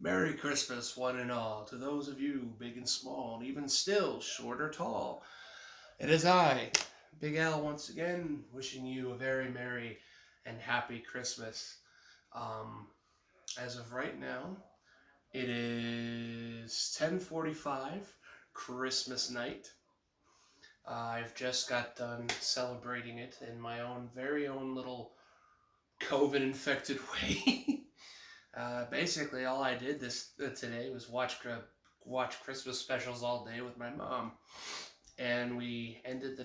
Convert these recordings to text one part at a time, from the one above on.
Merry Christmas, one and all, to those of you, big and small, and even still, short or tall. It is I, Big Al, once again, wishing you a very merry and happy Christmas. Um, as of right now, it is 10:45, Christmas night. I've just got done celebrating it in my own very own little COVID-infected way. Basically, all I did this today was watch Christmas specials all day with my mom, and We ended the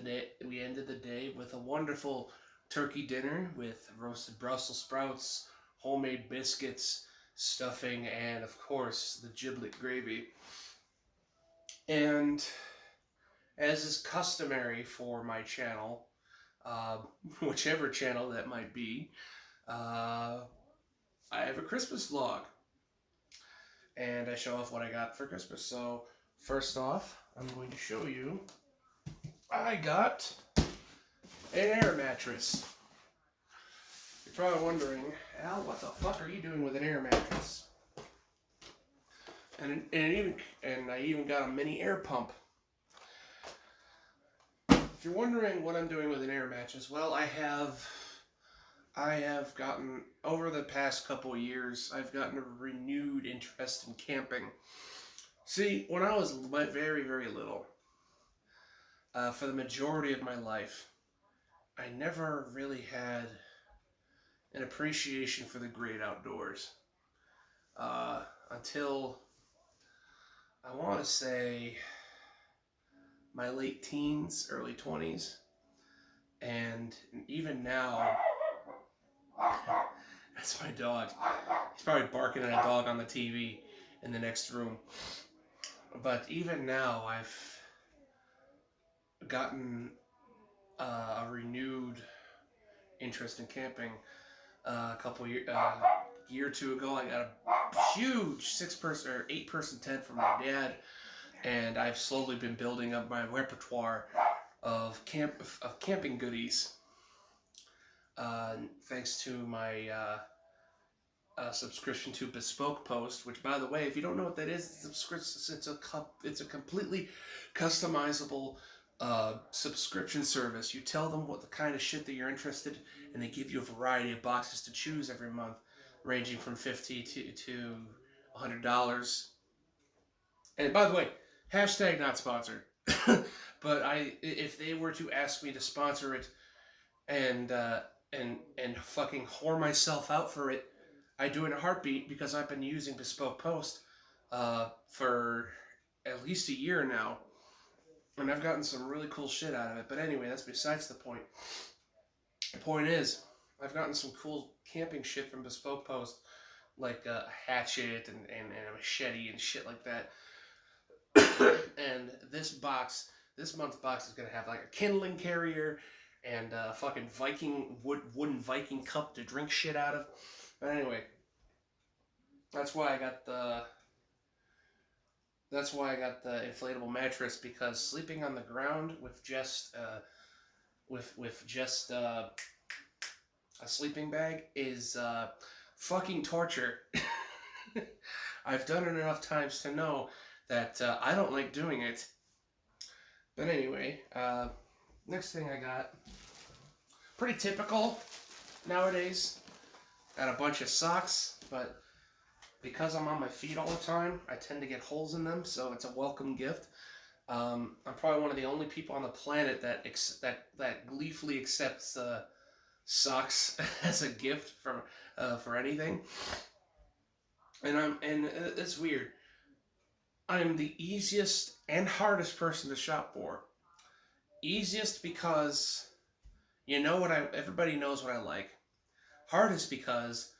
day with a wonderful turkey dinner with roasted Brussels sprouts, homemade biscuits, stuffing, and of course the giblet gravy. And as is customary for my channel, uh, whichever channel that might be, uh, I have a Christmas vlog. And I show off what I got for Christmas. So, first off, I'm going to show you I got an air mattress. You're probably wondering, Al, what the fuck are you doing with an air mattress? And I even got a mini air pump. If you're wondering what I'm doing with an air mattress, well, I have gotten over the past couple of years, I've gotten a renewed interest in camping. See, when I was very, very little, for the majority of my life, I never really had an appreciation for the great outdoors. Until I want to say my late teens, early 20s. And even now, that's my dog. He's probably barking at a dog on the TV in the next room. But even now, I've gotten a renewed interest in camping. A couple year or two ago, I got a huge 6-person or 8-person tent from my dad, and I've slowly been building up my repertoire of camping goodies. Thanks to my subscription to Bespoke Post, which, by the way, if you don't know what that is, it's a completely customizable subscription service. You tell them what the kind of shit that you're interested in, and they give you a variety of boxes to choose every month, ranging from $50 to $100. And by the way, hashtag not sponsored. But if they were to ask me to sponsor it and and fucking whore myself out for it, I do it in a heartbeat because I've been using Bespoke Post for at least a year now, and I've gotten some really cool shit out of it. But anyway, that's besides the point. The point is, I've gotten some cool camping shit from Bespoke Post, like a hatchet and a machete and shit like that. And this month's box is gonna have like a kindling carrier and a fucking wooden Viking cup to drink shit out of. But anyway, that's why I got the inflatable mattress, because sleeping on the ground with just a sleeping bag is fucking torture. I've done it enough times to know that I don't like doing it. But anyway, next thing I got, pretty typical nowadays. Got a bunch of socks, but because I'm on my feet all the time, I tend to get holes in them, so it's a welcome gift. I'm probably one of the only people on the planet that gleefully accepts socks as a gift for anything. And it's weird. I'm the easiest and hardest person to shop for. Easiest because everybody knows what I like. Hardest because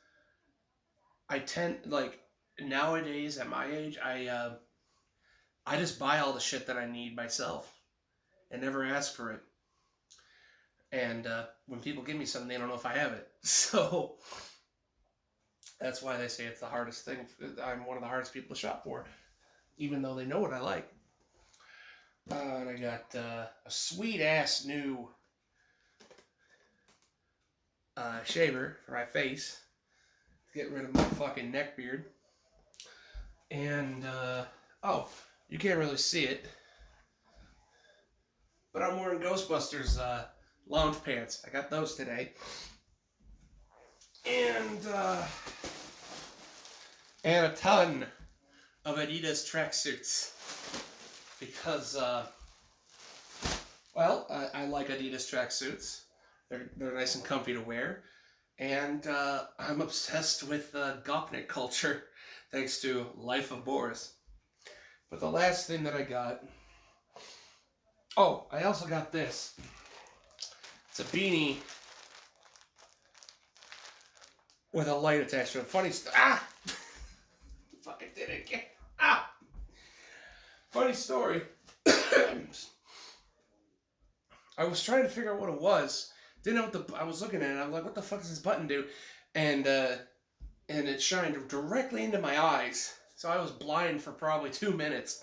I tend, like, nowadays at my age, I just buy all the shit that I need myself and never ask for it. And when people give me something, they don't know if I have it. So that's why they say it's the hardest thing. I'm one of the hardest people to shop for, even though they know what I like. And I got a sweet ass new shaver for my face to get rid of my fucking neck beard. And, oh, you can't really see it, but I'm wearing Ghostbusters lounge pants. I got those today. And a ton of Adidas tracksuits. Because, well, I like Adidas tracksuits. They're nice and comfy to wear. And I'm obsessed with Gopnik culture, thanks to Life of Boris. But the last thing that I got... Oh, I also got this. It's a beanie with a light attached to it. Funny stuff. Ah! Fucking did it again. Ah! Funny story. I was trying to figure out what it was. Didn't know what I was looking at it. I was like, what the fuck does this button do? And it shined directly into my eyes. So I was blind for probably 2 minutes.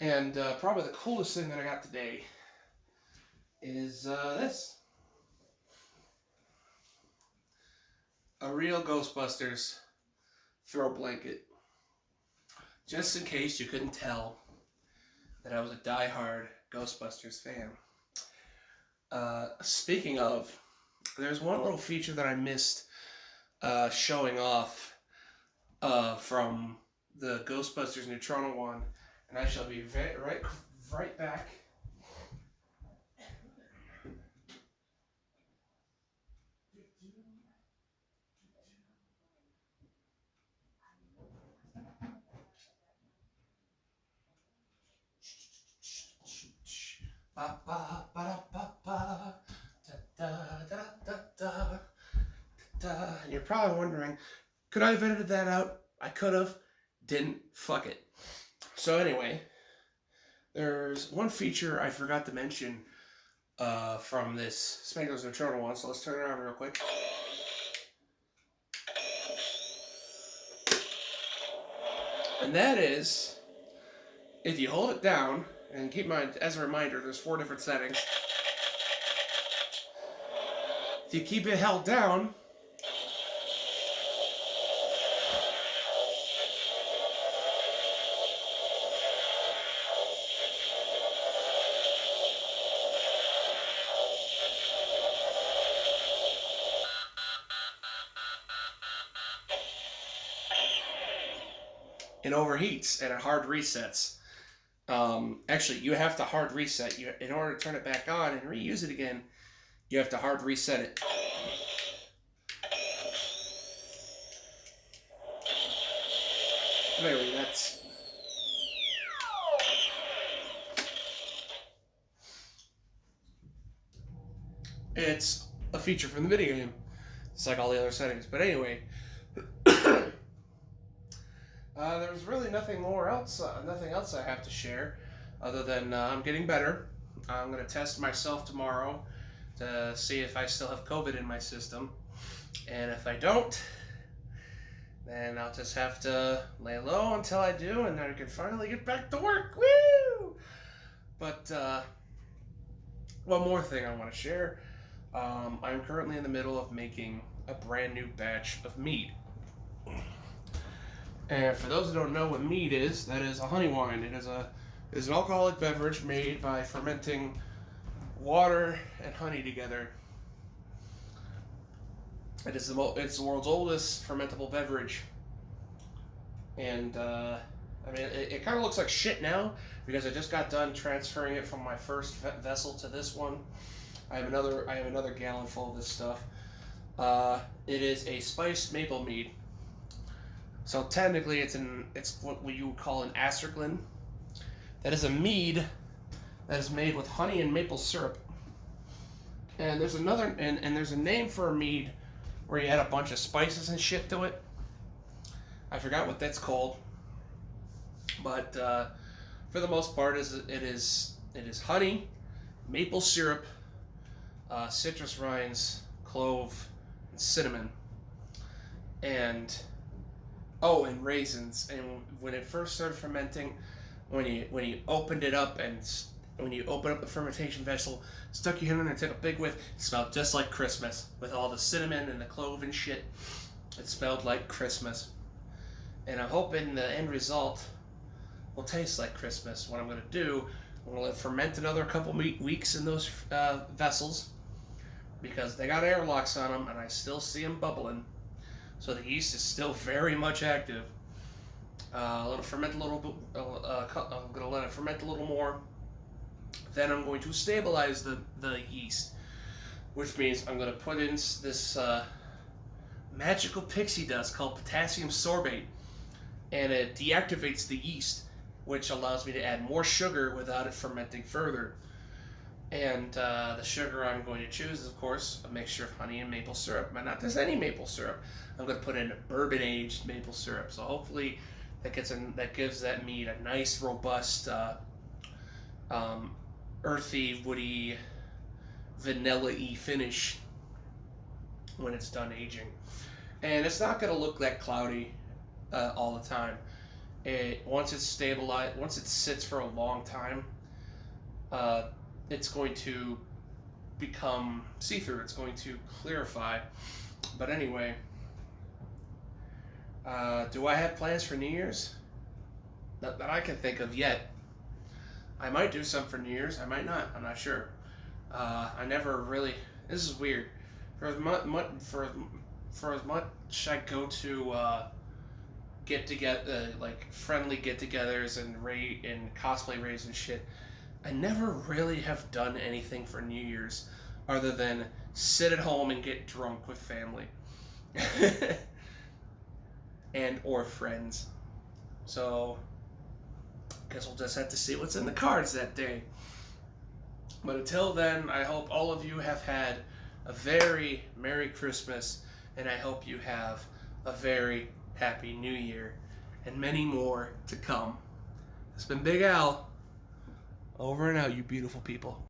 And probably the coolest thing that I got today is this. A real Ghostbusters throw blanket. Just in case you couldn't tell that I was a diehard Ghostbusters fan. Speaking of, there's one little feature that I missed showing off from the Ghostbusters Neutrona one, and I shall be right back. Ba ba ba ba ba da da da da da. You're probably wondering, could I have edited that out? I could have. Didn't. Fuck it. So anyway, there's one feature I forgot to mention from this Spanglers Neutrona one, so let's turn it on real quick. And that is, if you hold it down, and keep in mind, as a reminder, there's 4 different settings. If you keep it held down, it overheats and it hard resets. Actually, you have to hard reset. In order to turn it back on and reuse it again, you have to hard reset it. Anyway, it's a feature from the video game. It's like all the other settings. But anyway, there's really nothing else I have to share, other than I'm getting better. I'm going to test myself tomorrow to see if I still have COVID in my system. And if I don't, then I'll just have to lay low until I do, and then I can finally get back to work. Woo! But one more thing I want to share. I'm currently in the middle of making a brand new batch of mead. And for those who don't know what mead is, that is a honey wine. It is an alcoholic beverage made by fermenting water and honey together. It's the world's oldest fermentable beverage. And I mean, it kind of looks like shit now because I just got done transferring it from my first vessel to this one. I have another gallon full of this stuff. It is a spiced maple mead. So technically, it's what you would call an acerglyn. That is a mead that is made with honey and maple syrup. And there's there's a name for a mead where you add a bunch of spices and shit to it. I forgot what that's called. But for the most part, it is honey, maple syrup, citrus rinds, clove, and cinnamon, and raisins. And when it first started fermenting, when you opened it up and when you open up the fermentation vessel, stuck your hand in there and took a big whiff, it smelled just like Christmas with all the cinnamon and the clove and shit. It smelled like Christmas. And I'm hoping the end result will taste like Christmas. What I'm going to do, I'm going to let it ferment another couple weeks in those vessels, because they got airlocks on them and I still see them bubbling. So the yeast is still very much active. Let it ferment a little bit. I'm going to let it ferment a little more. Then I'm going to stabilize the yeast, which means I'm going to put in this magical pixie dust called potassium sorbate, and it deactivates the yeast, which allows me to add more sugar without it fermenting further. And the sugar I'm going to choose is, of course, a mixture of honey and maple syrup, but not just any maple syrup. I'm going to put in bourbon-aged maple syrup. So hopefully that gives that meat a nice, robust, earthy, woody, vanilla-y finish when it's done aging. And it's not going to look that cloudy all the time. Once it's stabilized, once it sits for a long time, it's going to become see-through. It's going to clarify. But anyway, do I have plans for New Year's? Not that I can think of yet. I might do some for New Year's. I might not. I'm not sure. I never really. This is weird. For as much I go to get together, like friendly get-togethers and cosplay raves and shit, I never really have done anything for New Year's other than sit at home and get drunk with family and or friends. So guess we'll just have to see what's in the cards that day. But until then, I hope all of you have had a very Merry Christmas, and I hope you have a very Happy New Year, and many more to come. It's been Big Al. Over and out, you beautiful people.